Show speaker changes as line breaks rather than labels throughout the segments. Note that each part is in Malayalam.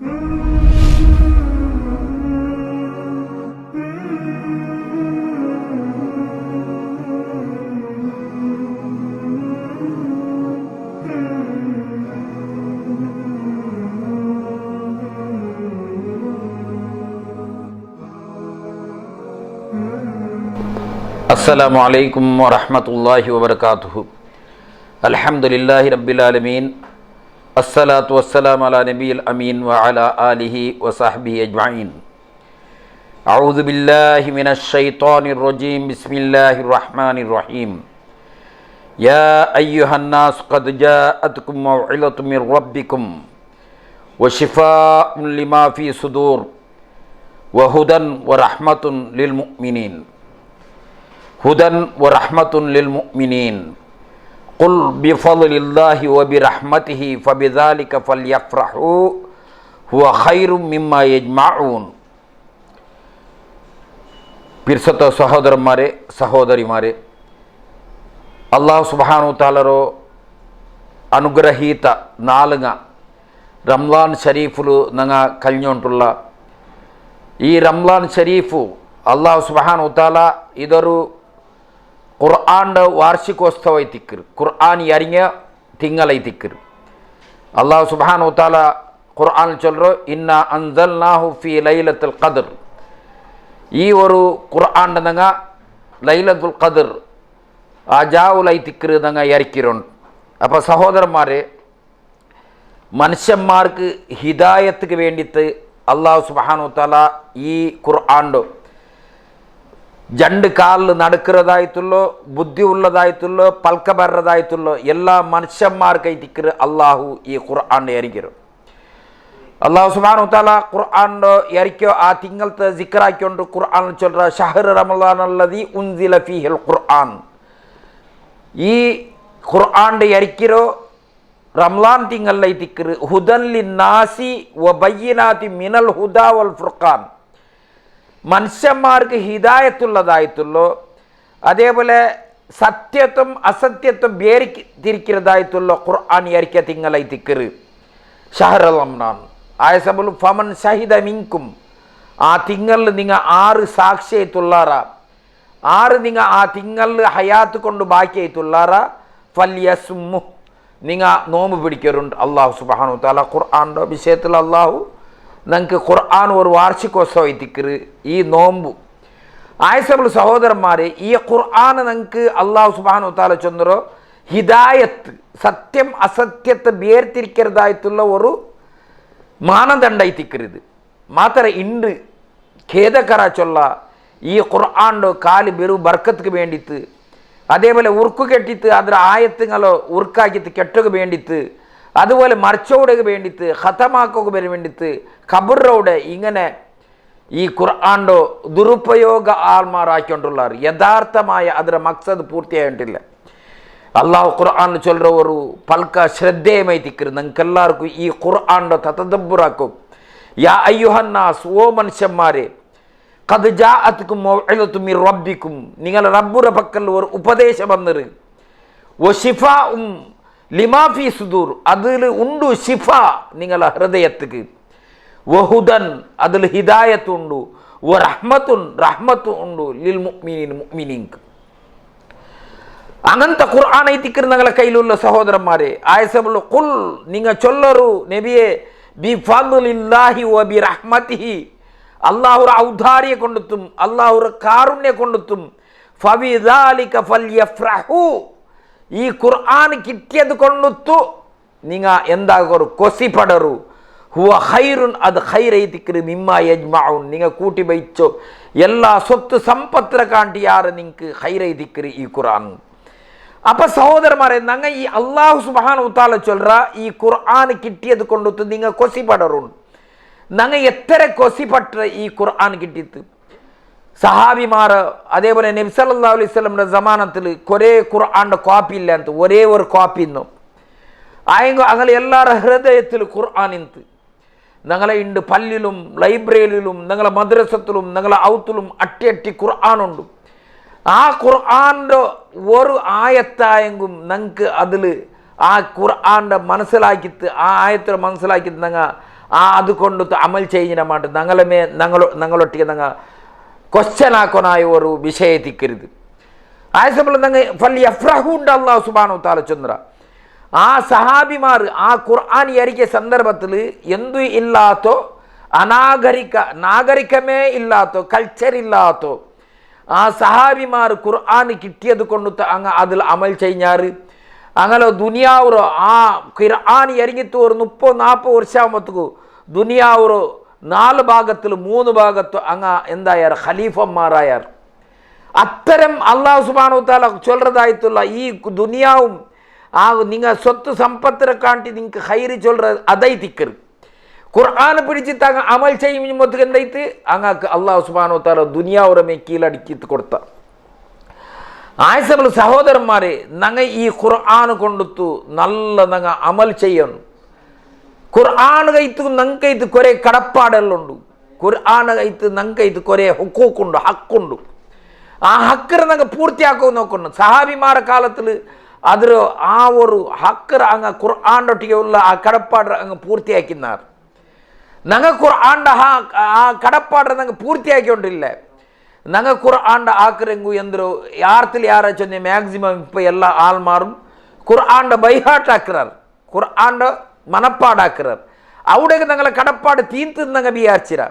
السلام عليكم ورحمة الله وبركاته. الحمد لله رب العالمين. الصلاة والسلام على نبي الأمين وعلى آله وصحبه أجمعين. أعوذ بالله من الشيطان الرجيم. بسم الله الرحمن الرحيم. يا أيها الناس قد جاءتكم موعظة من ربكم وشفاء لما في صدور وهدى ورحمة للمؤمنين. هدى ورحمة للمؤمنين. قل بفضل الله وبرحمته فبذلك فليفرحوا هو خير مما يجمعون. പിർസത്ത സഹോദരന്മാരെ സഹോദരിമാരെ, അല്ലാഹു സുബ്ഹാനഹു തആലರೋ അനുഗ്രഹീത നാളുങ്ങ റംലാൻ ഷരീഫുಲು നങ്ങ കഴിഞ്ഞോണ്ടുള്ള ഈ റംലാൻ ഷരീഫു അല്ലാഹു സുബ്ഹാനഹു തആല ഇതൊരു ഖുർആന്റെ വാർഷികോത്സവ തിക്കർ, ഖുർആൻ ഇറങ്ങിയ തിങ്കളൈ തിക്കർ. അല്ലാഹു സുബ്ഹാനഹു തആല ഖുർആൻ ചൊല്ലോ, ഇന്നാ അൻസൽനാഹു ഫീ ലൈലത്തുൽ ഖദ്ർ. ഈ ഒരു ഖുർആന്റെ നങ്ങ ലൈലത്തുൽ ഖദ്ർ ആജാവുലൈ തിക്കർ നങ്ങ ഇറക്കിരുണ്ട്. അപ്പോൾ സഹോദരന്മാരെ, മനുഷ്യന്മാർക്ക് ഹിദായത്തിന് വേണ്ടിയിട്ട് അല്ലാഹു സുബ്ഹാനഹു തആല ഈ ഖുർആന്റെ രണ്ട് കാലിൽ നടക്കുന്നതായിട്ടുള്ളോ ബുദ്ധി ഉള്ളതായിട്ടുള്ളോ പൽക്ക ബറതായിട്ടുള്ളോ എല്ലാ മനുഷ്യന്മാർക്കായിട്ട് അള്ളാഹു ഈ ഖുർആൻ ഇറക്കിരും. അള്ളാഹു സുബ്ഹാനഹു തആല ഖുർആൻ്റെ ഇറക്കിയോ ആ തിങ്കളത്തെ സിക്റാക്കിക്കൊണ്ട് ഖുർആൻ ചൊല്ലുക, ഷഹ്റു റമളാനല്ലദീ ഉൻസില ഫീഹിൽ ഖുർആൻ. ഈ ഖുർആൻ്റെ ഇറക്കിരോ റംലാൻ തിങ്കളിലെ തിക്കർ ഹുദൻ ലിന്നാസി വബയ്യിനാതി മിനൽ ഹുദാ വൽ ഫുർഖാൻ. മനുഷ്യന്മാർക്ക് ഹിദായത്തുള്ളതായിട്ടുള്ളോ അതേപോലെ സത്യത്വം അസത്യത്വം തിരിക്കുന്നതായിട്ടുള്ള ഖുർആൻ ഇറക്കിയ തിങ്കളൈ തിക്കർ ഷഹ്റു റമളാൻ. ആയസബുൽ ഫമൻ ഷഹിദ മിൻകും. ആ തിങ്കളിൽ നിങ്ങൾ 6 സാക്ഷിയായിട്ടുള്ളാറ, 6 നിങ്ങൾ ആ തിങ്കളിൽ ഹയാത്ത് കൊണ്ട് ബാക്കിയായിട്ടുള്ളാറ ഫല്യസുമ്മു, നിങ്ങൾ നോമ്പ് പിടിക്കാറുണ്ട്. അല്ലാഹു സുബ്ഹാനഹു തആല ഖുർആന്റെ വിഷയത്തിൽ അല്ലാഹു നിങ്ങൾക്ക് ഖുർആൻ ഒരു വാർഷികോത്സവം എത്തിക്കറ് ഈ നോമ്പ്. ആയസബുൽ സഹോദരന്മാരെ, ഈ ഖുർആൻ നിങ്ങൾക്ക് അല്ലാഹു സുബ്ഹാനഹു തആല ചൊന്നറോ ഹിദായത്ത്, സത്യം അസത്യത്തെ വേർതിരിക്കരുതായിട്ടുള്ള ഒരു മാനദണ്ഡം എത്തിക്കരുത്. മാത്രം ഇണ്ട് ഖേദകര ചൊല്ല ഈ ഖുർആൻ്റെ കാല് ബെറു ബർക്കത്തിന് വേണ്ടിയിട്ട് അതേപോലെ ഉറുക്കു കെട്ടിത്ത് അതിൽ ആയത്തുങ്ങളോ ഉറുക്കാക്കിയിട്ട് കെട്ടുക വേണ്ടിയിട്ട് അതുപോലെ മറിച്ചോടുക വേണ്ടിയിട്ട് ഖതമാക്കുക വേണ്ടിയിട്ട് ഖബറോടെ ഇങ്ങനെ ഈ ഖുർആൻ്റെ ദുരുപയോഗ ആൾമാരാക്കിക്കൊണ്ടുള്ളവർ യഥാർത്ഥമായ അതിൻ്റെ മക്സദ് പൂർത്തിയായിട്ടില്ല. അള്ളാഹു ഖുർആൻ ചൊല്ലുന്ന ഒരു പൽക്ക ശ്രദ്ധേയമായി തിക്കരുത്. നിങ്ങൾക്ക് എല്ലാവർക്കും ഈ ഖുർആൻ്റെ തതദ്ദബ്ബുറാക്കും. യാ അയ്യുഹന്നാസ്, ഓ മനുഷ്യന്മാരെ, ഖദ് ജാഅത്കും മൗഇദത്തും മിർ റബ്ബിക്കും, നിങ്ങളുടെ റബ്ബുടെ പക്കൽ ഒരു ഉപദേശം വന്നത്. വശിഫാഉം ലിമാഫി സുദൂർ, അതിൽ ഉണ്ട് ഷിഫ നിങ്ങളെ ഹൃദയത്തിക്ക്. വഹുദൻ, അതിൽ ഹിദായത്തുണ്ട്. വറഹ്മത്തുൻ, റഹ്മത്തും ഉണ്ട് ലിൽ മുഅ്മിനീൻ, മുഅ്മിനീൻക്ക്. അങ്ങനത്തെ ഖുർആൻ എത്തിക്കുന്ന നിങ്ങളെ കയ്യിലുള്ള സഹോദരന്മാരെ, ആയസബുൽ ഖുൽ, നിങ്ങൾ ചൊല്ലറു നബിയെ, ബി ഫദ്ലില്ലാഹി വ ബി റഹ്മതിഹി, അല്ലാഹുവിന്റെ ഔദാര്യം കൊണ്ടെത്തും അല്ലാഹുവിന്റെ കാരുണ്യം കൊണ്ടെത്തും ഫബിദാലിക ഫൽയഫ്റഹു, ഈ ഖുർആൻ കിട്ടിയത് കൊണ്ടു നിങ്ങൾ എന്താകരു കൊസിപ്പടറു. ഹുവ ഖൈറുൻ, അത് ഖൈറൈതിക്ര മിമ്മാ യജ്മഉൻ, നിങ്ങൾ കൂട്ടി വയ്ച്ചോ എല്ലാ സ്വത്ത് സമ്പത്തിനെ കാണ്ടിയാറ് നിങ്ങൾക്ക് ഖൈറൈതിക്ര ഈ ഖുർആൻ. അപ്പം സഹോദരന്മാരെ, ഞങ്ങൾ ഈ അല്ലാഹു സുബ്ഹാനഹു തആല ചൊല്ലുക ഈ ഖുർആൻ കിട്ടിയത് കൊണ്ടു നിങ്ങൾ കൊസിപ്പടറുണ്ട്. ഞങ്ങൾ എത്ര കൊസിപ്പട്ട ഈ ഖുർആൻ കിട്ടിയത്. സഹാബിമാർ അതേപോലെ നബി സല്ലല്ലാഹു അലൈഹി വസല്ലമയുടെ സമാനത്തിൽ കുറേ ഖുർആൻ്റെ കോപ്പി ഇല്ല ಅಂತ ഒരേ ഒരു കോപ്പി ഇന്നു ആയെങ്കിൽ അങ്ങനെ എല്ലാവരുടെ ഹൃദയത്തിൽ ഖുർആൻ ഇന്ന് ഞങ്ങളെ ഉണ്ട്. പള്ളിയിലും ലൈബ്രറിയിലും ഞങ്ങളെ മദ്രസത്തിലും ഞങ്ങളെ ഔത്തിലും അട്ടി ഖുർആനുണ്ട്. ആ ഖുർആൻ്റെ ഒരു ആയത്തായെങ്കും ഞങ്ങൾക്ക് അതിൽ ആ ഖുർആൻ്റെ മനസ്സിലാക്കിയിട്ട് ആ ആയത്തിനെ മനസ്സിലാക്കിയിട്ട് ഞങ്ങൾ അതുകൊണ്ട് അമൽ ചെയ്യുന്ന മാട്ട് ഞങ്ങളൊട്ടിಗೆ ക്വസ്റ്റ്യൻ ആക്കാനായ ഒരു വിഷയത്തിക്കരുത് ആയസപ്പോൾ ഫൽ യഫ്രഹുണ്ട് അല്ലാഹു സുബ്ഹാനഹു വ തആല ചന്ദ്ര ആ സഹാബിമാർ ആ ഖുർആൻ ഇറക്കിയ സന്ദർഭത്തിൽ എന്തു ഇല്ലാത്തോ നാഗരികമേ ഇല്ലാത്തോ കൾച്ചർ ഇല്ലാത്തോ ആ സഹാബിമാർ ഖുർആൻ കിട്ടിയത് കൊണ്ട് അതിൽ അമൽ ചെയ്യാറ് അങ്ങനെ ദുനിയാവറോ ആ ഖുർആൻ ഇറങ്ങിയിട്ട് ഒരു 30-40 വർഷമാകുമ്പോഴത്തേക്ക് ദുനിയാവറോ 4 ഭാഗത്തിൽ 3 ഭാഗത്ത് എന്തായാർ ഖലീഫന്മാരായാർ അത്തരം അല്ലാഹു സുബ്ഹാനഹു വ തആല ചൊല്ലതായിട്ടുള്ള ഈ ദുനിയാവും നിങ്ങൾ സ്വത്ത് സമ്പത്തിനെ കാട്ടി നിങ്ങൾക്ക് ഹൈറ് ചൊല്ലറ അതായി തിക്കറ് ഖുർആൻ പിടിച്ചിട്ട് അമൽ ചെയ്യുമ്പോഴത്തേക്ക് എന്തായിട്ട് അല്ലാഹു സുബ്ഹാനഹു വ തആല ദുനിയാവുറമേ കീഴടക്കിയിട്ട് കൊടുത്ത ആയസബൽ സഹോദരന്മാരെ ഈ ഖുർആൻ കൊണ്ടുത്തു നല്ല അമൽ ചെയ്യണം ഖുർആൻ കൈത്ത് നങ്കൈത്ത് കുറേ കടപ്പാടെല്ലുണ്ട് ഖുർആൻ കൈത്ത് നങ്കൈത്ത് കുറേ ഹുക്കൂക്കുണ്ട് ഹക്കുണ്ട് ആ ഹക്കറ് പൂർത്തിയാക്കുക നോക്കുന്നു സഹാബിമാരുടെ കാലത്തിൽ അതിൽ ആ ഒരു ഹക്കർ ഖുർആൻ്റെ ഒട്ടിയുള്ള ആ കടപ്പാട് പൂർത്തിയാക്കിനാർ ഖുർആൻ്റെ ആ കടപ്പാട് പൂർത്തിയാക്കിക്കൊണ്ടില്ല ഖുർആൻ്റെ ആക്കരെങ്കു എന്തോ യാർത്തിൽ യാരാ ചൊന്നെ മാക്സിമം ഇപ്പോൾ എല്ലാ ആൾമാരും ഖുർആൻ്റെ ബൈഹാട്ട് ആക്കുറാർ ഖുർആൻ്റെ മനപ്പാടാക്കുറാർ അവിടേക്ക് കടപ്പാട് തീർത്ത് വിചാരിച്ചിര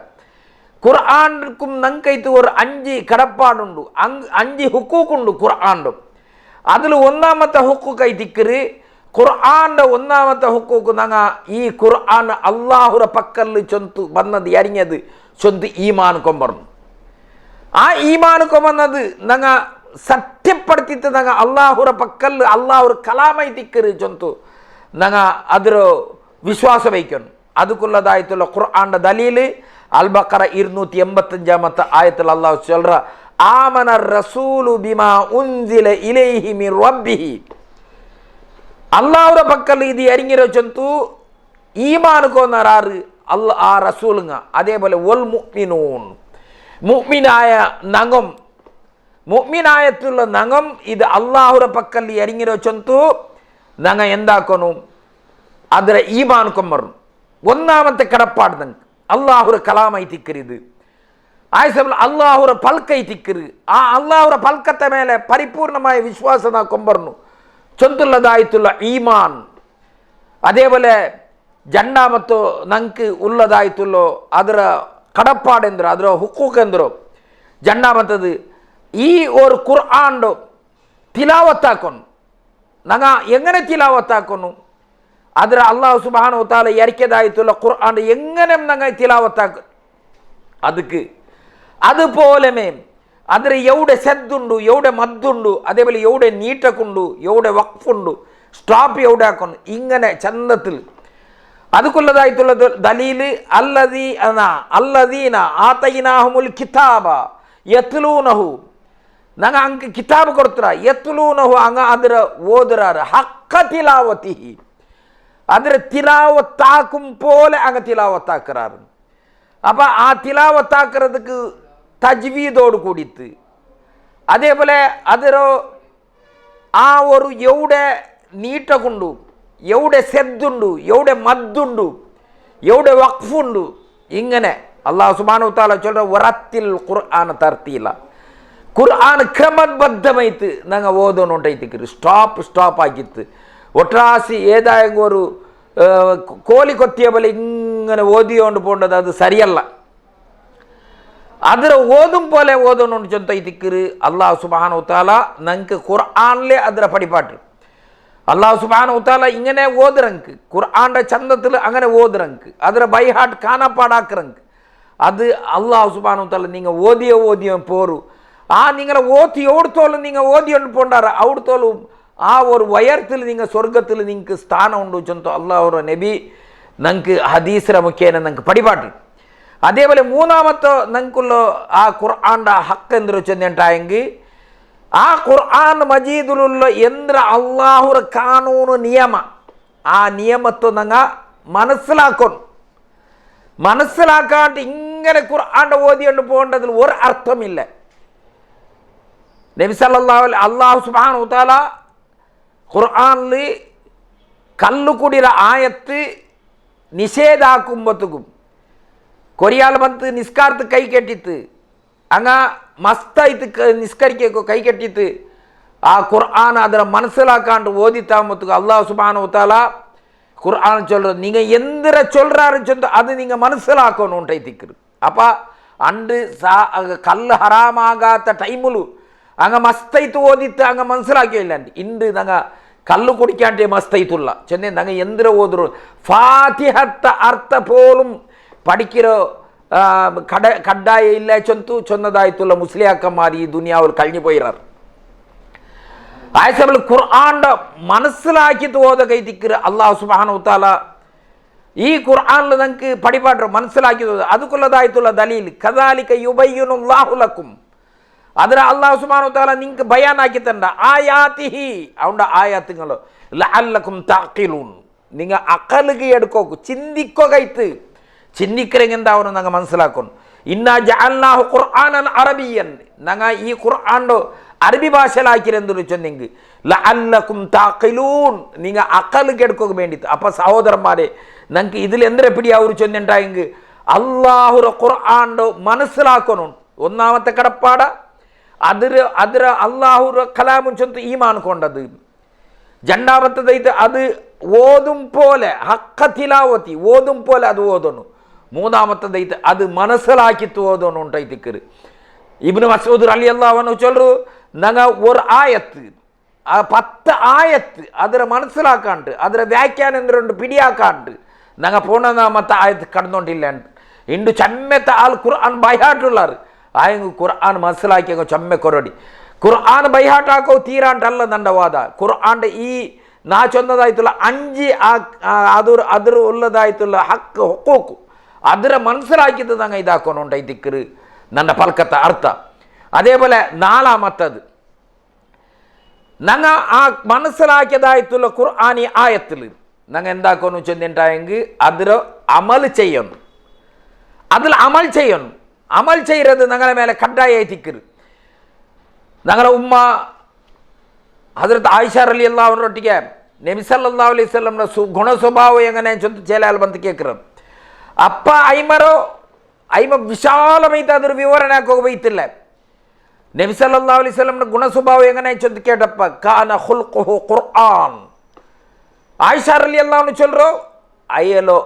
ഖുർആൻക്കും നങ്കൈത്ത് ഒരു 5 കടപ്പാടുണ്ട് 5 ഹുക്കൂക്കുണ്ട് ഖുർആൻ്റെ അതിൽ ഒന്നാമത്തെ ഹുക്കൂക്കായി തിക്കറ് ഖുർആൻ്റെ ഒന്നാമത്തെ ഹുക്കൂക്ക് ഈ ഖുർആൻ അള്ളാഹുര പക്കല് ചൊന്തു വന്നത് അരിഞ്ഞത് ചൊന്ത് ഈമാൻ കൊമ്പറന്നു ആ ഈമാൻ കൊമ്പന്നത് സത്യപ്പെടുത്തിയിട്ട് അള്ളാഹുര പക്കല് അള്ളാഹുര കലാമായി തിക്കറ് ചൊന്തു അതിൽ വിശ്വാസം വയ്ക്കണം അതുക്കുള്ളതായിട്ടുള്ള ഖുർആൻ്റെ ദലീല് അൽ ബഖറ 285 ആയത്തിൽ അള്ളാഹു ചൊല്ലറ ആമന റസൂലു ബിമാ ഉൻസില ഇലൈഹി മിർ റബ്ബിഹി അള്ളാഹുടെ പക്കൽ ഇത് ഇറങ്ങിരോ ചൊന്തു ഈമാൻ കൊന്നറാറ് ആ റസൂലുങ്ങ അതേപോലെ വൽ മുഅ്മിനൂൻ മുഅ്മിനായ മുഅ്മിനായത്തുള്ള നങ്ങം ഇത് അള്ളാഹുടെ പക്കൽ ഇറങ്ങിരോ ചൊന്തു എന്താക്കണം ಅದರ ಈಮಾನ್ ಕೊಮ್ಮರು ഒന്നാമത്തെ കടപ്പാട് അള്ളാഹുര കലാമായി തിക്കരുത് ആയസബൽ അള്ളാഹുര പൽക്കൈ തിക്കരുത് ആ അള്ളാഹുര പൽക്കത്തെ മേലെ പരിപൂർണമായ വിശ്വാസം കൊമ്പറന്നു ചൊന്തുള്ളതായിട്ടുള്ള ഈമാൻ അതേപോലെ രണ്ടാമത്തോ നമുക്ക് ഉള്ളതായിട്ടുള്ള ಅದರ കടപ്പാടെന്തോ ಅದರ ಹುಕ್ಕೂಕೆಂದರೋ രണ്ടാമത്തത് ഈ ഒരു ഖുർആൻ്റെ തിലാവത്താക്കുന്നു എങ്ങനെ തിലാവത്താക്കുന്നു അതിൽ അല്ലാഹു സുബ്ഹാനഹു വ തആല ഇറക്കിയതായിട്ടുള്ള ഖുർആൻ എങ്ങനെ തിലാവത്താക്കും അതുപോലെ അതിൽ എവിടെ സെദ്ദുണ്ട് എവിടെ മദ്ദുണ്ട് അതേപോലെ എവിടെ നീട്ടക്കുണ്ട് എവിടെ വഖഫുണ്ട് സ്റ്റോപ്പ് എവിടെ ആക്കുന്നു ഇങ്ങനെ ചന്തത്തിൽ അതുക്കുള്ളതായിട്ടുള്ള ദലീല് അല്ലദീന ആതൈനാഹുമുൽ കിതാബ യത്ലൂനഹു അങ്ങ് കിതാബ് കൊടുത്തറ യത്ലൂനഹു അതിൽ ഓതുറാറ് ഹഖ തിലാവത്തിഹി അതിൽ തിലാവത്താക്കും പോലെ തിലാവത്താക്കുറാറ് അപ്പം ആ തിലാവത്താക്കുന്നതുക്ക് തജ്വീദോട് കൂടിയിട്ട് അതേപോലെ അതിരോ ആ ഒരു എവിടെ നീട്ടക്കുണ്ട് എവിടെ സെദ്ദുണ്ട് എവിടെ മദ്ദുണ്ട് എവിടെ വഖഫുണ്ട് ഇങ്ങനെ അല്ലാഹു സുബ്ഹാനഹു വ തആല ചൊല്ലുന്ന വറത്തിൽ ഖുർആൻ തർത്തീല ഖുർആൻ ക്രമബദ്ധമായിട്ട് ഓതോണ്ടായിട്ട് സ്റ്റോപ്പ് ആക്കിയിട്ട് ഒട്രാസി ഏതായെങ്കിലും ഒരു കോലി കൊത്തിയ പോലെ ഇങ്ങനെ ഓതിയോണ്ട് പോകേണ്ടത് അത് ശരിയല്ല അതിൽ ഓതും പോലെ ഓതോണ്ട് ചൊന്തൈത്തിക്കറ് അല്ലാഹു സുബ്ഹാനഹു വ തആല നമുക്ക് ഖുർആനിലെ അതിലെ പടിപ്പാട്ട് അല്ലാഹു സുബ്ഹാനഹു വ തആല ഇങ്ങനെ ഓതുറങ്ക് ഖുർആന്റെ ചന്തത്തിൽ അങ്ങനെ ഓതുറങ്ക് അതിലെ ബൈഹാട്ട് കാണാപ്പാടാക്കുറങ്ക് അത് അല്ലാഹു സുബ്ഹാനഹു വ തആല നിങ്ങൾ ഓതിയോ പോരു ആ നിങ്ങളെ ഓത്തി എവിടത്തോളം നിങ്ങൾ ഓതിയോണ്ട് പോണ്ടാറ അവിടത്തോളം ആ ഒരു വയർത്തിൽ നിങ്ങൾ സ്വർഗത്തിൽ നിങ്ങൾക്ക് സ്ഥാനം ഉണ്ട് ചൊന്തു അള്ളാഹുറ നബി നമുക്ക് ഹദീസിര മുഖേന നമുക്ക് പടിപാട്ട് അതേപോലെ മൂന്നാമത്തെ നമുക്കുള്ള ആ ഖുർആൻ്റെ ഹക്ക് എന്തൊരു ചെന്നിട്ടായെങ്കിൽ ആ ഖുർആൻ മജീദിലുള്ള എന്ത്ര അള്ളാഹുറ കാനൂന് നിയമ ആ നിയമത്തെ മനസ്സിലാക്കാണ്ട് ഇങ്ങനെ ഖുർആൻ്റെ ഓതിയോണ്ട് പോകേണ്ടതിൽ ഒരു അർത്ഥമില്ല നബി സല്ലല്ലാഹു അലൈഹി അല്ലാഹു സുബ്ഹാനഹു വ തആല ഖുർആനിൽ കല്ലുകുടിയുടെ ആയത്ത് ನಿಷೇಧಾಕುಂಬತ್ತುಗು ಕೊರಿಯಾಲ್ ಬಂತು ನಿಸ್ಕಾರ್ತ ಕೈ ಕೆಟ್ಟಿತ್ತು ಹಂಗ ಮಸ್ತಾಯ್ತು ನಿಸ್ಕರಿಕೆ ಕೈ ಕೆಟ್ಟಿತ್ತು ಆ குர்ஆன் ಅದರ மனசிலாக்காண்டு ஓதித்தாமத்துக்கு அல்லாஹ் சுப்ஹானஹு வ தஆலா குர்ஆன் சொல்ற நீங்க எந்திர சொல்றாரு சொந்த அது நீங்க மனசிலாக்கணும்ட்டை திக்ரு அப்ப அண்டு கல்லு ஹராமாகாத டைமுಲು ಹಂಗ ಮಸ್ತೈತು ಓದಿತ್ತು ಹಂಗ ಮನಸ್ಸಿಲಾಕಿ ಇಲ್ಲ ಇಂದು ನಂಗೆ ಕಲ್ಲು ಕುಡಿಕಾಂಟೆ ಮಸ್ತೈತುಲ್ಲ ಚೆನ್ನೆ ನಂಗೆ ಎಂದ್ರ ಓದ್ರು ಫಾತಿಹತ್ತ ಅರ್ಥ ಪೋಲು പഠിக்கிறೋ ಕಡ್ಡಾಯ ಇಲ್ಲ ಚೊಂತು ಚೊನ್ನದಾಯ್ತುಲ್ಲ ಮುಸ್ಲಿಯಾಕಮ್ಮಾರಿ ಈ ದುನಿಯಾವಲ್ಲಿ ಕಳ್ഞ്ഞു പോയിറാർ ആയസബിൾ ഖുർആന്റെ മനസ്സിലാക്കിയിട്ട് ഓത കൈതിക്കറ് അല്ലാഹു സുബ്ഹാനഹു വ തആല ഈ ഖുർആനിൽ നിങ്ങൾക്ക് പഠിപ്പാട്ട് മനസ്സിലാക്കിയത് അതുക്കുള്ളതായിട്ടുള്ള ദലീൽ കദാലിക യുബയ്യിനുല്ലാഹു ലക്കും ಅದರ ಅಲ್ಲಾಹ್ ಸುಬ್ಹಾನಹು ವ ತಆല ನಿಂಗೆ ಬಯಾನ್ ಆಕಿ ತಂದ ಆಯಾತಿಹಿ ಅವನ ಆಯಾತುಗಳು ಲಅಲ್ಲಕುಂ ತಅಖಿಲೂನ್ ನಿಂಗೆ ಅಕಲಿಗೆ ಎಡ್ಕೋಕು ಚಿಂದಿಕ್ಕೋಗೈತು ಚಿಂದಿಕ್ಕರೆಂದ ಅವನು ನಂಗೆ ಮನಸ್ಸಿಲಾಕೊಂಡು ಇನ್ನ ಜಅಲ್ನಾಹು ഖുർആനൻ അറബിയൻ ನಂಗೆ ಈ ഖുർആൻ അറബി ഭാഷയിലാക്കിരെന്തൊരു ചൊന്നെങ്കിൽ ലഅല്ലകും തഅഖിലൂൻ നിങ്ങൾ അക്കലിಗೆ എടുക്കുക വേണ്ടിയിട്ട് അപ്പോൾ സഹോദരന്മാരെ നിങ്ങൾക്ക് ഇതിൽ എന്തിനെ പിടി അവർ ചൊന്നുണ്ടായെങ്കിൽ അള്ളാഹുര ഖുർആൻ്റെ മനസ്സിലാക്കണം ഒന്നാമത്തെ കടപ്പാട അതിര അള്ളാഹുര കലാമും ചൊന്ത് ഈമാൻ കൊണ്ടത് രണ്ടാമത്തേത് അത് ഓതും പോലെ ഹക്ക തിലാവത്തി ഓതും പോലെ അത് ഓതണം മൂന്നാമത്തേത് അത് മനസ്സിലാക്കിത്ത് ഓതണം ഉണ്ടായിത്തിക്കറ് ഇബ്നു മസ്ഊദ് റളിയല്ലാഹു അൻഹു ചൊല്ലു ഞങ്ങൾ ഒരു ആയത്ത് 10 ആയത്ത് അതിനെ മനസ്സിലാക്കാണ്ട് അതിനെ വ്യാഖ്യാനം എന്തുകൊണ്ട് പിടിയാക്കാണ്ട് ഞങ്ങൾ പൂർണ്ണനാമത്തെ ആയത്ത് കടന്നുകൊണ്ടില്ല ಇಂದು ಚಮ್ಮೆತ್ತ ಆಲ್ ಕುರ್ಆನ್ ಬೈಹಾಟುಳ್ಳಾರು ಆಯಂಗು ಕುರ್ಆನ್ ಮನಸ್ಸಿಲಾಕಿಯಂಗು ಚಮ್ಮೆ ಕೊರಡಿ ಕುರ್ಆನ್ ಬೈಹಾಟ್ ಹಾಕೋ ತೀರಾಂಟಲ್ಲ ನನ್ನ ವಾದ ಕುರ್ಆನ್ ಈ ನಾ ಚೊಂದದಾಯ್ತುಲ್ಲ ಅಂಜಿ ಅದ್ರ ಉಳ್ಳದಾಯ್ತುಲ್ಲ ಹಕ್ಕು ಹುಕ್ಕೂಕು ಅದರ ಮನಸ್ಸಿಲಾಕಿದ್ದು ನಂಗೆ ಇದಾಕೋನು ಉಂಟೈತಿಕ್ಕರು ನನ್ನ ಪಲ್ಕತ್ತ ಅರ್ಥ അതേപോലെ നാലാമത്തത് ഞങ്ങൾ ആ മനസ്സിലാക്കിയതായിട്ടുള്ള ഖുർആനി ആയത്തിൽ ഞങ്ങൾ എന്താക്കുന്നു ചെന്നിട്ടായെങ്കിൽ അതിൽ അമൽ ചെയ്യണം അതിൽ അമൽ ചെയ്യണം അമൽ ചെയ്യുന്നത് ഞങ്ങളെ മേലെ കഡ്ഡായായി തിക്കരുത് ഞങ്ങളുടെ ഉമ്മ ഹസ്രത്ത് ആയിഷ റളിയല്ലാഹു അൻഹയൊട്ടിಗೆ നബി സല്ലല്ലാഹു അലൈഹി വസല്ലംನ ಗುಣಸ್ವಭಾವ എങ്ങനെ ചില ആൾ ಬಂದು ಕೇಳ್ಕರು ಅಪ್ಪ ಐಮ ವಿಶಾಲమైతే ಅದ್ರ ವಿವರಣೆ ಹೋಗಬೇಕಿಲ್ಲ നബി സല്ലല്ലാഹു അലൈഹി വസല്ലംನ ಗುಣಸ್ವಭಾವ എങ്ങനെ ചൊന്ന് കേട്ടപ്പ കാന ഖുൽഖുഹു ഖുർആൻ ಆಯಿಷ റളിയല്ലാഹു അൻഹ ചൊല്ലರೋ ಅಯ್ಯಲೋ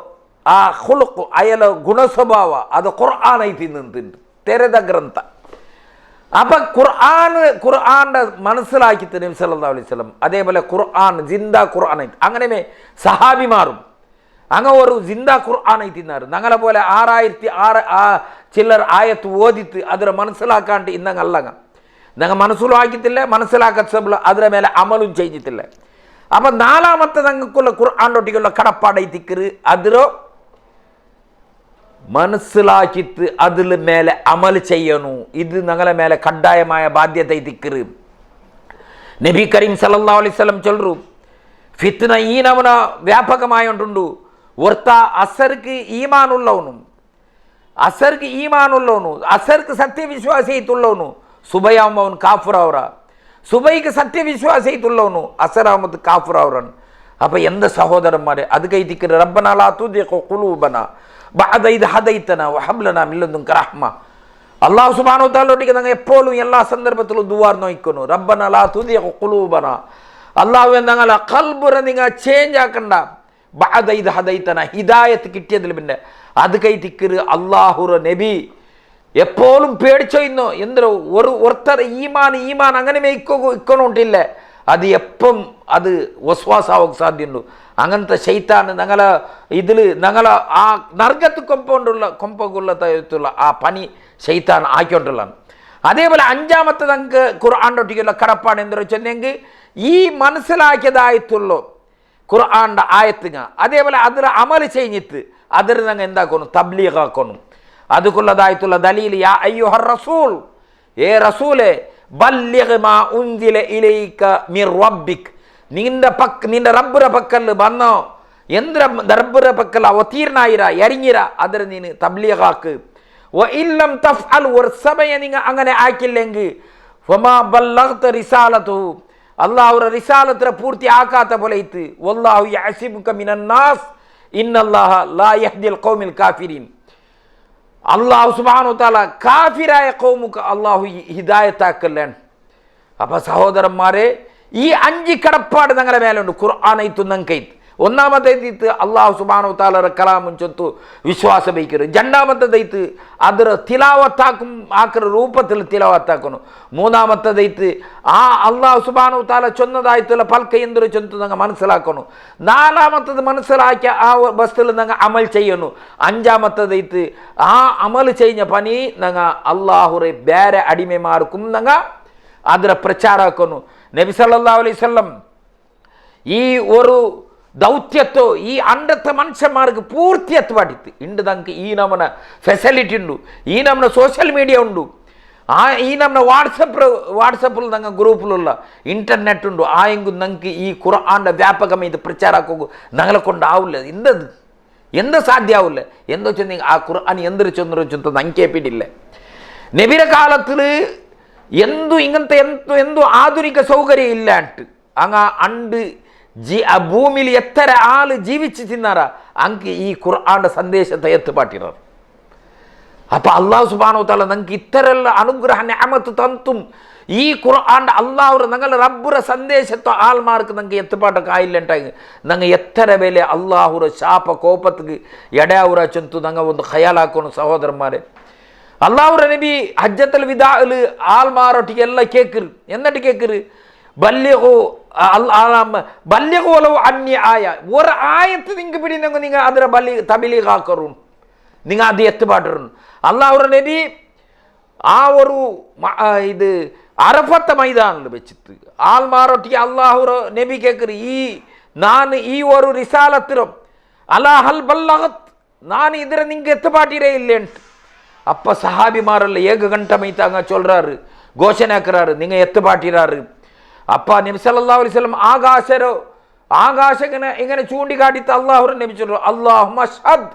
ಆ ಖುಲ್ಕು ಅಯ್ಯಲೋ ಗುಣಸ್ವಭಾವ ಅದು ഖുർആൻ ಐತಿ ನಿಂತಿಂದು ತೆರೆದ ಗ್ರಂಥ ಅಪ್ಪ ഖുർആന്റെ മനസ്സിലാക്കിയിട്ട് നബി സല്ലല്ലാഹു അലൈഹി വസല്ലം അതേപോലെ ഖുർആൻ ജിന്ദ ഖുർആൻ ಐತಿ അങ്ങനെ സഹാബിമാരും അങ്ങ ഒരു ജിന്ദ ഖുർആൻ ಐತಿన్నారు ഞങ്ങളെ പോലെ 6006 ചില്ലർ ആയത്ത് ഓദിത്ത് ಅದರ മനസ്സിലാക്കാണ്ട് ഇന്നങ്ങ അല്ലങ്ങ ഞങ്ങൾ മനസ്സിലാക്കിയിട്ടില്ല മനസ്സിലാക്കൽ ಅದರ ಮೇಲೆ അമലും ചെയ്തിട്ടില്ല അപ്പം നാലാമത്തെ ഞങ്ങൾക്കുള്ള ഖുർആനൊട്ടിക്കുള്ള കടപ്പാടൈത്തിക്കറ് അതിരോ മനസ്സിലാക്കിയിട്ട് അതിൽ മേലെ അമൽ ചെയ്യണു ഇത് ഞങ്ങളെ മേലെ കഡ്ഡായമായ ബാധ്യത ಐತಿಕ್ಕರು നബി കരീം സല്ലല്ലാഹു അലൈഹി വസല്ലം ചൊല്ലു ഫിത്ന ഈ നമന വ്യാപകമായുണ്ടുണ്ടു ಒರ್ತ ಅಸರ್ಗೆ ಈಮಾನುಳ್ಳವನು ಅಸರ್ಗೆ ಸತ್ಯ ವಿಶ್ವಾಸ ಐತುಳ್ಳವನು ಸುಬೈ ಅವನು ಕಾಫುರ ಅವರ ಸುಬೈಗೆ ಸತ್ಯ ವಿಶ್ವಾಸ ಐತುಳ್ಳವನು ಅಸರ್ ಅಹಮದ್ ಕಾಫುರ ಅವರನ್ನು ಅಪ್ಪ ಎಂದ ಸಹೋದರನ್ಮಾರೆ ಅದಕ್ಕೆ ಐತಿಕ್ಕರೆ ರಬ್ಬನಾ ಲಾ ತುಜಿಗ್ ಕುಲೂಬನಾ ಬಅದ ಇದ್ ಹದೈತನಾ ವಹಬ್ ಲನಾ ಮಿನ್ ಲದುನ್ಕ ರಹ್ಮ ಅಲ್ಲಾಹ್ ಸುಬ್ಹಾನಹು ವ ತಆಲೊಟ್ಟಿಗೆ ನಂಗೆ എപ്പോഴും എല്ലാ സന്ദർഭത്തിലും ദുആർ നോയിക്കുന്നു റബ്ബനാ ലാ തുജിഗ് കുലൂബനാ അല്ലാഹുവേ ഞങ്ങളെ ഖൽബുനെ നിങ്ങൾ ചേഞ്ച് ആക്കണ്ട ബഅദ ഇദ് ഹദൈതന ഹിദായത്ത് കിട്ടിയതിൽ പിന്നെ അത് കൈതിക്കറ് അല്ലാഹുറ നബി എപ്പോഴും പേടിച്ചോയിന്നോ എന്തോ ഒരുത്തർ ഈമാൻ അങ്ങനെ ഇക്കണുണ്ടില്ല അത് എപ്പം അത് വസ്വാസാവാൻ സാധ്യമുണ്ട് അങ്ങനത്തെ ശൈത്താൻ ഞങ്ങളെ ഇതിൽ ഞങ്ങളെ ആ നർഗത്ത് കൊമ്പുള്ള ആ പനി ശൈത്താൻ ആക്കിക്കൊണ്ടുള്ളതാണ് അതേപോലെ അഞ്ചാമത്തെ ഞങ്ങൾക്ക് ഖുർആൻ്റെ ഒട്ടിക്കുള്ള കടപ്പാട് എന്താ വെച്ചെങ്കിൽ ഈ മനസ്സിലാക്കിയതായിട്ടുള്ളൂ ഖുർആൻ്റെ ആയത്തുങ്ങ അതേപോലെ അതിൽ അമൽ ചെയ്തിട്ട് അതിൽ ഞങ്ങൾ എന്താക്കണം തബ്ലീഗ് ആക്കണം അതുക്കുള്ളതായിട്ടുള്ള ദലീൽ യാ അയ്യുഹർ റസൂൽ ഏ റസൂലെ ബല്ലിഗ് മാ ഉൻസില ഇലൈക മിർ റബ്ബിക് നിന്റെ റബ്ബുടെ പക്കൽ വന്നോ എന്ത് റബ്ബുടെ പക്കൽ അവതീർണായിര ഇറങ്ങിര അതിൽ നീ തബ്ലീഗ് ആക്ക് വ ഇല്ലം തഫ്അൽ ഒരു സമയം നിങ്ങൾ അങ്ങനെ ആക്കില്ലെങ്കിൽ ഫമാ ബല്ലഗ്ത റിസാലതുഹു അല്ലാഹുവിന്റെ റിസാലത്തിനെ പൂർത്തി ആക്കാത്ത പോലെ ഇത്ത് വല്ലാഹു യഅസിബുക മിനന്നാസ് ഇന്നല്ലാഹ ലാ യഹ്ദിൽ ഖൗമിൽ കാഫിരീൻ. അള്ളാഹു സുബ്ഹാനഹു വ തആല കാഫിറായ ഖൗമുക്ക് അള്ളാഹു ഹിദായത്താക്കല്ലാണ്. അപ്പം സഹോദരന്മാരെ, ഈ 5 കടപ്പാട് ഞങ്ങളുടെ മേലുണ്ട്. ഖുർആനൈത്തു നങ്കൈത്ത്. ഒന്നാമത്തേത് അള്ളാഹു സുബ്ഹാനഹു വ തആലയുടെ കലാമും ചൊത്തു വിശ്വാസം വയ്ക്കരുത്. രണ്ടാമത്തേത് ಅದರ തിലാവത്താക്കും ആക്കറ രൂപത്തിൽ തിലാവത്താക്കണം. മൂന്നാമത്തേത് ആ അള്ളാഹു സുബ്ഹാനഹു വ തആല ചൊന്നതായിട്ടുള്ള പൽക്ക എന്തൊരു ചൊന്തു ഞങ്ങൾ മനസ്സിലാക്കണം. നാലാമത്തത് മനസ്സിലാക്കിയ ആ വസ്തുവിൽ ഞങ്ങൾ അമൽ ചെയ്യണം. അഞ്ചാമത്തേത് ആ അമൽ ചെയ്യുന്ന പണി ഞങ്ങൾ അള്ളാഹുറെ ಬೇರೆ അടിമമാർക്കും ഞങ്ങൾ ಅದರ ಪ್ರಚಾರ ಹಾಕೋನು. നബി സല്ലല്ലാഹു അലൈഹി വസല്ലം ഈ ഒരു ദൗത്യത്തോ ഈ അണ്ടത്തെ മനുഷ്യന്മാർക്ക് പൂർത്തി എത്തുപാടിത്ത് ഇണ്ട്. നമുക്ക് ഈ നമന ഫെസിലിറ്റി ഉണ്ട്, ഈ നമന സോഷ്യൽ മീഡിയ ഉണ്ട്, ഈ നമന വാട്സപ്പിൽ ഞങ്ങൾ ഗ്രൂപ്പിലുള്ള ഇന്റർനെറ്റ് ഉണ്ട്. ആയെങ്കിൽ ഞങ്ങൾക്ക് ഈ ഖുർആന്റെ വ്യാപകം ഇത് പ്രചാരമാക്കൂ ഞങ്ങളെ കൊണ്ടാവില്ല. എന്ത് സാധ്യമാവില്ല. എന്താ വെച്ചാൽ ആ ഖുർആൻ എന്തൊരു ചൊന്നൊരു ഞങ്ങൾക്ക് പിടില്ല. നബിയുടെ കാലത്തിൽ എന്തു ആധുനിക സൗകര്യം ഇല്ലാണ്ട് അങ്ങ് അണ്ട് ഭൂമിയിൽ എത്ര ആള് ജീവിച്ച് തിന്നാറാ അങ്ങ് ഈ ഖുർആന്റെ സന്ദേശത്തെ എത്തുപാട്ടിറാർ. അപ്പൊ അള്ളാഹു സുബ്ഹാനഹു വ തആല ഞങ്ങൾക്ക് ഇത്തരമുള്ള അനുഗ്രഹ നിഅമത്ത് തന്നും ഈ ഖുർആന്റെ അള്ളാഹുര ഞങ്ങളുടെ റബ്ബുര സന്ദേശത്തെ ആൾമാർക്ക് ഞങ്ങൾക്ക് എത്തുപാട്ടൊക്കെ ആയില്ലുണ്ടായി ഞങ്ങൾ എത്ര വില അള്ളാഹുര ശാപ കോപത്തിക്ക് എടയാവുര ചൊന്തു ഞങ്ങൾ ഒന്ന് ഖയാലാക്കണം. സഹോദരന്മാരെ, അള്ളാഹുര നബി ഹജ്ജത്തുൽ വിദാഇല് ആൾമാരൊട്ടിക്ക് എല്ലാം കേൾക്കരു. എന്നിട്ട് കേൾക്കരു ബല്യകോലോ അന്യ ആയ ഒരു ആയത്ത് നിങ്ങൾക്ക് പിടിനെങ്കിൽ നിങ്ങൾ അതിനെ തബലീഗാക്കറും നിങ്ങൾ അത് എത്തുപാട്ടറും. അള്ളാഹുര നബി ആ ഒരു ഇത് അറഫത്തെ മൈതാനിൽ വെച്ചിട്ട് ആൾമാരൊട്ടിക്ക് അള്ളാഹുര നബി കേൾക്കരു ഈ ഒരു റിസാലത്തിലും അലാഹൽ ബല്ലഗത് நான் ഇതിനെ നിങ്ങൾക്ക് എത്തുപാട്ടിരേ ഇല്ലേன்ட்டு. அப்போ சஹாபிமாரில் ஏககண்டமைத்தாங்க சொல்கிறாரு, கோஷனாக்குறாரு, நீங்கள் எத்துப்பாட்டிறாரு. அப்பா நபி ஸல்லல்லாஹு அலைஹி வஸல்லம் ஆகாஷகனை இങ്ങനെ ചൂണ്ടിക്കാട്ടിത്ത് അള്ളാഹുരെ നബി ചൊല്ലു, അല്ലാഹുമ്മ അഷ്ഹദ്,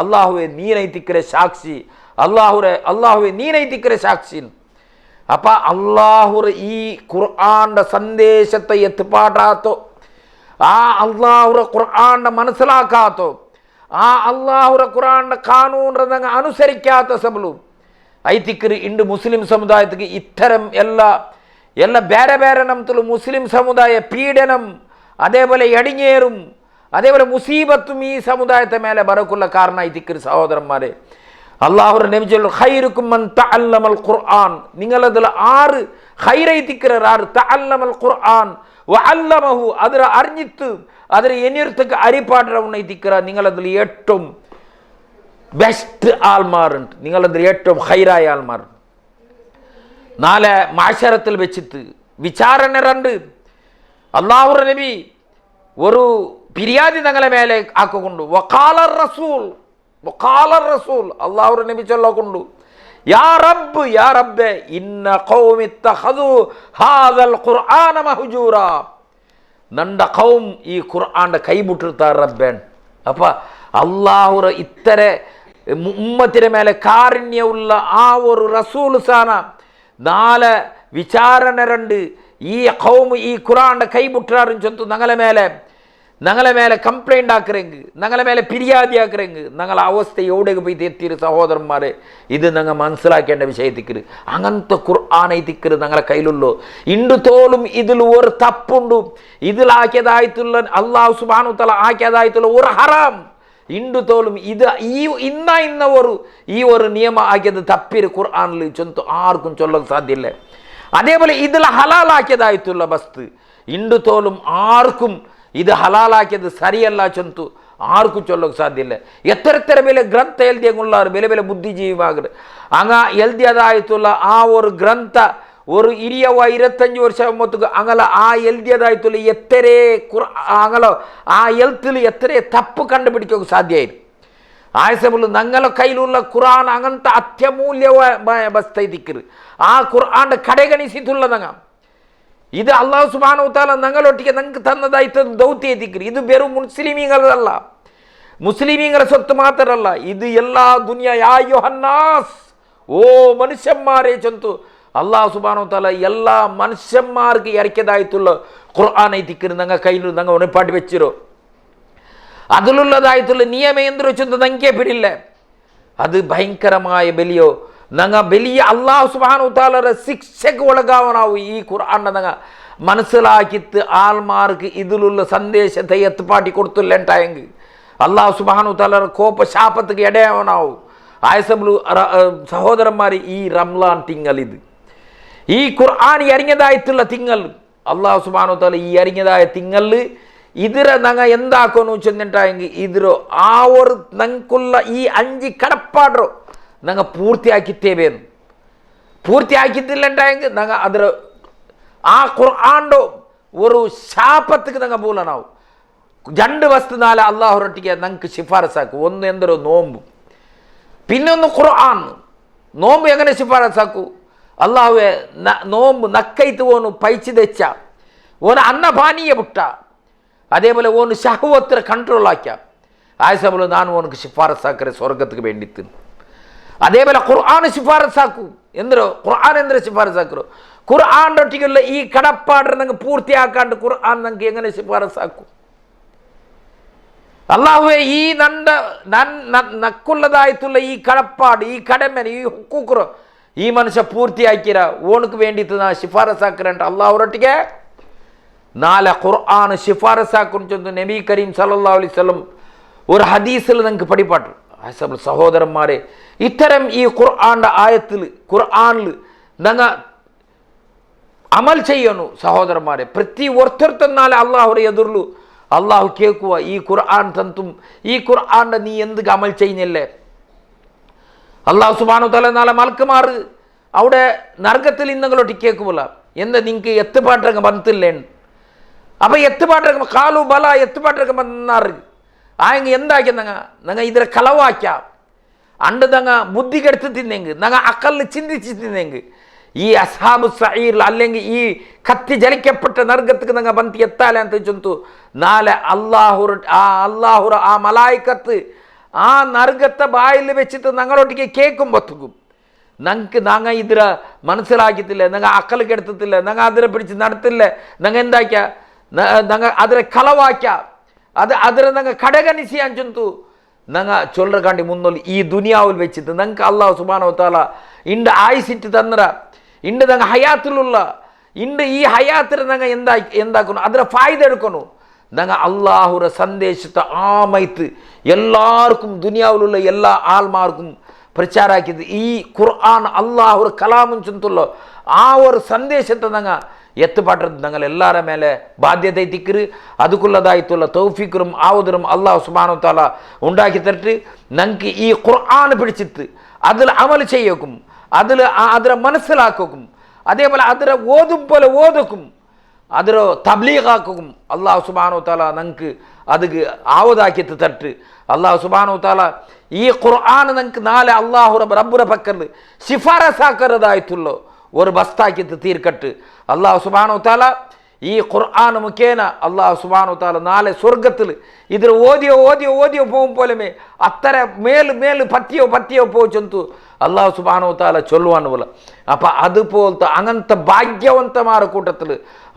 അള്ളാഹുവെ നീ നൈതിക്കര സാക്ഷി, അള്ളാഹുവെ നീ നൈതിക്കര സാക്ഷി. അപ്പം അള്ളാഹുരെ ഈ ഖുർആന്റെ സന്ദേശത്തെ എത്തുപാടാത്തോ, ആ അള്ളാഹുരെ ഖുർആന്റെ മനസ്സിലാക്കാത്തോ, ആ അള്ളാഹുര ഖുർആന്റെ കാനൂനെ അനുസരിക്കാത്ത സബലും ഐതിക്കര് ഇണ്ട് മുസ്ലിം സമുദായത്തിക്ക് ഇത്തരം എല്ലാ ಬೇರೆ ಬೇರೆ ನಮ್ತಲು മുസ്ലിം സമുദായ പീഡനം, അതേപോലെ എടിഞ്ഞേറും, അതേപോലെ മുസീബത്തും ഈ സമുദായത്തെ മേലെ ബറക്കുള്ള കാരണം ഐതിക്കര്. സഹോദരന്മാരെ, അള്ളാഹുര നബി ചൊല്ലു, ഖൈറുക്കും മൻ തഅല്ലമൽ ഖുർആൻ, നിങ്ങളതിൽ 6 ഖൈറൈതിക്കര് 6 തഅല്ലമൽ ഖുർആൻ വഅല്ലമഹു, അതിനെ അറിഞ്ഞിട്ട് അതിന് എനിർത്തക്ക് അരിപ്പാട്ടം ഐതിക്കര. നിങ്ങളതിൽ ഏറ്റവും ബെസ്റ്റ് ആൾമാരുണ്ട്, നിങ്ങളതിൽ ഏറ്റവും ഹൈറായ ആൾമാർ. നാളെ മാശരത്തിൽ വെച്ചിട്ട് വിചാരണ 2 അള്ളാഹുർ നബി ഒരു പിരിയാതി ഞങ്ങളെ മേലെ ആക്കൊണ്ടു. വഖാലർ റസൂൽ അള്ളാഹുർ നബി ചൊല്ലക്കൊണ്ടു, യാ റബ്ബേ ഇന്ന ഖൗമി ഇത്തഖദു ഹാദൽ ഖുർആന മഹ്ജൂറാ, നണ്ട ഖൗം ഈ ഖുർആന്റെ കൈമുട്ടിർത്താർ റബ്ബൻ. അപ്പൊ അള്ളാഹുറ ഇത്തര ഉമ്മത്തിൻ്റെ മേലെ കാരുണ്യമുള്ള ആ ഒരു റസൂൽ സാന നാളെ വിചാരണ 2 ഈ ഖൗം ഈ ഖുർആന്റെ കൈമുട്ടാറും ചൊന്തു ഞങ്ങളെ മേലെ കംപ്ലൈൻ്റ് ആക്കുറെങ്കിൽ, ഞങ്ങളെ മേലെ പിരിയാതി ആക്കുറെങ്കിൽ ഞങ്ങളെ അവസ്ഥ എവിടേക്ക് പോയി എത്തിയൊരു സഹോദരന്മാരെ, ഇത് ഞങ്ങൾ മനസ്സിലാക്കേണ്ട വിഷയത്തിക്കര്. അങ്ങനത്തെ ഖുർആനൈതിക്കര് ഞങ്ങളെ കയ്യിലുള്ളൂ. ഇണ്ടു തോളും ഇതിൽ ഒരു തപ്പുണ്ട്, ഇതിലാക്കിയതായിട്ടുള്ള അള്ളാഹു സുബ്ഹാനഹു വ തആല ആക്കിയതായിട്ടുള്ള ഒരു ഹറാം ഇണ്ടു തോളും ഇത് ഇന്ന ഒരു നിയമ ആക്കിയത് തപ്പിര് ഖുർആനിൽ ചൊന്തു ആർക്കും ചൊല്ലാൻ സാധ്യമില്ല. അതേപോലെ ഇതിൽ ഹലാലാക്കിയതായിട്ടുള്ള വസ്തു ഇണ്ടു തോളും ആർക്കും ഇത് ഹലാലാക്കിയത് സരിയല്ല ചൊന്തു ആർക്കും ചൊല്ലാൻ സാധ്യമില്ല. എത്ര വില ഗ്രന്ഥ എഴുതിയുള്ളവർ വില ബുദ്ധിജീവിമാകർ അങ്ങ എഴുതിയതായിട്ടുള്ള ആ ഒരു ഗ്രന്ഥ ഒരു 20-25 വർഷം മൊത്തക്ക് അങ്ങനെ ആ എഴുതിയതായിട്ടുള്ള ആ എഴുത്തിൽ എത്ര തപ്പ് കണ്ടുപിടിക്കാൻ സാധ്യമായിരുന്നു. ആയസമുള്ള ഞങ്ങളെ കയ്യിലുള്ള ഖുർആൻ അങ്ങനത്തെ അത്യമൂല്യമായ വസ്തുതിക്കര് ആ ഖുർആന്റെ കടകണിച്ചിട്ടുള്ള ഞങ്ങൾ ഇത് അള്ളാഹു സുബ്ഹാനഹു വ തആല ഞങ്ങളൊട്ടിക്ക് ഞങ്ങൾക്ക് തന്നതായിട്ട് ദൗത്യത്തിക്കര്. ഇത് വെറും മുസ്ലിമീങ്ങളല്ല, മുസ്ലിമീങ്ങളെ സ്വത്ത് മാത്രമല്ല, ഇത് എല്ലാ ദുനിയ യാ യുഹന്നാസ്, ഓ മനുഷ്യന്മാരെ ചൊന്തു അള്ളാഹു സുബ്ഹാനഹു വ തആല എല്ലാ മനുഷ്യന്മാർക്ക് ഇറക്കിയതായിട്ടുള്ള ഖുർആൻ ഐതിക്കര് ഞങ്ങൾ കയ്യിൽ ഞങ്ങൾ ഉണപ്പാട്ടി വെച്ചിരോ. അതിലുള്ളതായിട്ടുള്ള നിയമം എന്ത് വെച്ചൊന്നും നങ്കേ പിടില്ല. അത് ഭയങ്കരമായ ബലിയോ നങ്ങ വലിയ അള്ളാഹു സുബ്ഹാനഹു തആലയുടെ ശിക്ഷക്ക് ഒളകാവനാവും. ഈ ഖുർആനെ നങ്ങ മനസ്സിലാക്കിത്ത് ആൾമാർക്ക് ഇതിലുള്ള സന്ദേശത്തെ എത്തുപാട്ടി കൊടുത്തില്ലണ്ടായെങ്കിൽ അള്ളാഹു സുബ്ഹാനഹു തആലയുടെ കോപ ശാപത്തിക്ക് ഇടയാവനാവും. ആയസബുലു സഹോദരന്മാർ, ഈ റംലാൻ തിങ്കൾ, ഇത് ഈ ഖുർആൻ ഇറങ്ങിയതായിട്ടുള്ള തിങ്കൾ, അള്ളാഹു സുബ്ഹാനഹു തആല ഈ ഇറങ്ങിയതായ തിങ്കളിൽ ഇതിരെ നങ്ങ എന്താക്കുന്നു ചെന്നിട്ടായെങ്കിൽ ഇതിരോ ആ ഒരു നങ്ങൾക്കുള്ള ഈ 5 കടപ്പാടോ നങ്ങ പൂർത്തിയാക്കിത്തേവേന്നു. പൂർത്തിയാക്കിത്തില്ലണ്ടായെങ്കിൽ നങ്ങ അതിര ആ ഖുർആൻ്റെ ഒരു ശാപത്തിക്ക് നങ്ങ പൂലനാവും. 2 വസ്തു നാല് അള്ളാഹുറൊട്ടിക്ക് നങ്ങൾക്ക് ശിഫാരസാക്കും. ഒന്ന് എന്തോ നോമ്പ്, പിന്നൊന്ന് ഖുർആൻ. നോമ്പ് എങ്ങനെ ശിഫാരസാക്കൂ? അള്ളാഹുവെ നോമ്പ് നക്കൈത്ത് ഓന് പൈച്ച് തെച്ച, ഓന് അന്നപാനീയ പുട്ട, അതേപോലെ ഓന് ഷഹവത്ര കൺട്രോൾ ആക്കിയ ആയസബുൽ ഞാൻ ഓനക്ക് ശിഫാരസാക്കരെ സ്വർഗത്തിക്ക് വേണ്ടിത്ത്. അതേപോലെ ഖുർആൻ ശിഫാരസാക്കൂ. എന്തോ ഖുർആൻ എന്തിനു ശിഫാരസാക്കോ? ഖുർആൻ്റെ ഒട്ടിക്കുള്ള ഈ കടപ്പാട് നിങ്ങൾ പൂർത്തിയാക്കാണ്ട് ഖുർആൻ നിങ്ങൾക്ക് എങ്ങനെ ശിഫാരസാക്കൂ? അള്ളാഹുവെ ഈ നക്കുള്ളതായിട്ടുള്ള ഈ കടപ്പാട്, ഈ കടമൻ, ഈ ഹുക്കൂക്കുറ ഈ മനുഷ്യ പൂർത്തിയാക്കിയ ഓനക്ക് വേണ്ടിയിട്ട് നാ ശിഫാരസാക്കറേണ്ട അള്ളാഹുറട്ടിക്ക് നാളെ ഖുർആൻ ശിഫാരസാക്കും ചെന്ന് നബി കരീം സല്ലല്ലാഹു അലൈഹി വസല്ലം ഒരു ഹദീസിൽ നിങ്ങൾക്ക് പഠിപ്പാട്ട്. സഹോദരന്മാരെ, ഇത്തരം ഈ ഖുർആൻ്റെ ആയത്തിൽ ഖുർആനിൽ നിങ്ങൾ അമൽ ചെയ്യണു സഹോദരന്മാരെ. പ്രതി ഒരുത്തരുത്തന്നാലെ അള്ളാഹുടെ എതിർലു അള്ളാഹു കേൾക്കുക, ഈ ഖുർആൻ തന്തും ഈ ഖുർആൻ്റെ നീ എന്ത് അമൽ ചെയ്യുന്നില്ലേ? അള്ളാഹു സുബ്ഹാനഹു തആല നാളെ മലക്കുമാർ അവിടെ നരകത്തിൽ ഇന്നങ്ങളൊട്ടി കേൾക്കുമല്ല, എന്താ നിങ്ങൾക്ക് എത്തുപാട്ടൊക്കെ ബന്തില്ലേന്ന്. അപ്പം എത്തുപാട്ടൊക്കെ കാലു ബല എത്തുപാട്ടൊക്കെ ബന്നാറ് ആയെങ്ക എന്താക്കി നങ്ങ ഇതിരെ കളവാക്ക അണ്ട് നങ്ങ ബുദ്ധി കെടുത്ത് തിന്നെങ്ക്, നങ്ങ അക്കല്ല് ചിന്തിച്ച് തിന്നെങ്ക് ഈ അസ്ഹാബു സഈർ അല്ലെങ്കിൽ ഈ കത്തി ജലിക്കപ്പെട്ട നരകത്തിക്ക് നങ്ങ ബന്തി എത്താലെ ಅಂತ ചൊന്തു നാളെ അള്ളാഹുറ ആ മലായിക്കത്ത് ആ നരകത്തെ ബായിൽ വെച്ചിട്ട് ഞങ്ങളൊട്ടിക്ക് കേൾക്കുമ്പോത്തുക്കും ഞങ്ങൾക്ക് നങ്ങ ഇതിര മനസ്സിലാക്കിത്തില്ല, നങ്ങ അക്കൽ കെടുത്തില്ല, നങ്ങ അതിരെ പിടിച്ച് നടത്തില്ല, നങ്ങ എന്താക്കിയ നങ്ങ അതിരെ കളവാക്ക അതിരെ നങ്ങ കടകനിസിയാൻ ചൊന്തു നങ്ങ ചൊല്ലക്കാണ്ടി മുന്നോൽ ഈ ദുനിയാവിൽ വെച്ചിട്ട് ഞങ്ങൾക്ക് അള്ളാഹു സുബ്ഹാനഹു തആല ഇണ്ട് ആയുസിട്ട് തന്നറ ഇണ്ട് നങ്ങ ഹയാത്തിലുള്ള ഇണ്ട് ഈ ഹയാത്തിന് നങ്ങ എന്താക്കുന്നു അതിരെ ഫായ്ദ എടുക്കണു. നങ്ങ അള്ളാഹുര സന്ദേശത്തെ ആമയത്ത് എല്ലാവർക്കും ദുനിയാവിലുള്ള എല്ലാ ആൾമാർക്കും പ്രചാരാക്കിയത് ഈ ഖുർആൻ അള്ളാഹുര കലാമും ചെന്തുള്ള ആ ഒരു സന്ദേശത്തെ നങ്ങ എത്തുപാട്ടത് ഞങ്ങൾ എല്ലാവരുടെ മേലെ ബാധ്യത തിക്കറ്. അതുക്കുള്ളതായിട്ടുള്ള തൗഫീഖും ആവുദറും അള്ളാഹു സുബ്ഹാനഹു തആല ഉണ്ടാക്കി തരട്ട്. ഞങ്ങൾക്ക് ഈ ഖുർആൻ പിടിച്ചിട്ട് അതിൽ അമൽ ചെയ്യക്കും, അതിരെ മനസ്സിലാക്കും, അതേപോലെ അതിരെ ഓതും പോലെ ഓതക്കും, അതിരോ തബ്ലീഗാക്കും അള്ളാഹു സുബ്ഹാനഹു തആല ഞങ്ങൾക്ക് അത് ആവതാക്കിത്ത് തട്ട്. അള്ളാഹു സുബ്ഹാനഹു തആല ഈ ഖുർആൻ ഞങ്ങൾക്ക് നാളെ അള്ളാഹു റബ്ബുര പക്കൽ ശിഫാരസാക്കറതായിട്ടുള്ള ഒരു ബസ്താക്കിത്ത് തീർക്കട്ട്. അള്ളാഹു സുബ്ഹാനഹു തആല ഈ ഖുർആൻ മുഖേന അള്ളാഹു സുബ്ഹാനഹു തആല നാളെ സ്വർഗത്തിൽ ഇതിൽ ഓതിയോ പോകും പോലുമേ അത്ര മേല് പത്തിയോ പോച്ചെന്തു അള്ളാഹു സുബ്ഹാനഹു തആല ചൊല്ലുവാൻ പോലെ. അപ്പം അതുപോലത്തെ അങ്ങനത്തെ ഭാഗ്യവന്തമാരുടെ കൂട്ടത്തിൽ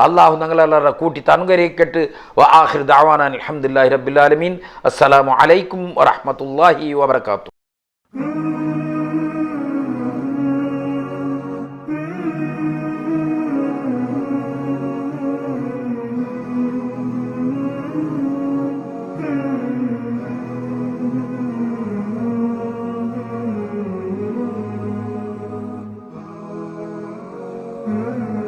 അള്ളാഹു ഞങ്ങളെല്ലാവരുടെ കൂട്ടി അനുഗ്രഹിക്കട്ട്. വആഖിറു ദഅവാനാ അൽഹംദുലില്ലാഹി റബ്ബിൽ ആലമീൻ. അസ്സലാമു അലൈക്കും വറഹ്മത്തുള്ളാഹി വബറകാതുഹു.
Mm-hmm.